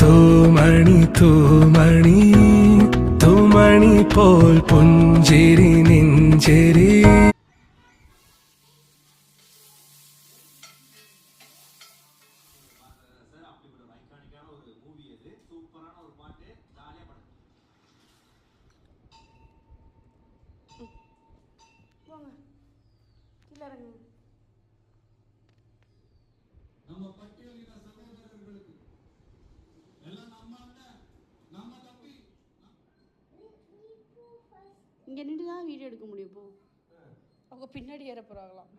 தூமணி தூமணி தூமணி போல் புஞ்சேரி நெஞ்சேரி. நம்ம பட்டியலின சகோதரர்களுக்கு எல்லாம் நம்ம தம்பி இங்கே நின்று தான் வீடியோ எடுக்க முடியும். போ அவங்க பின்னாடி ஏற போகிறாங்களாம்.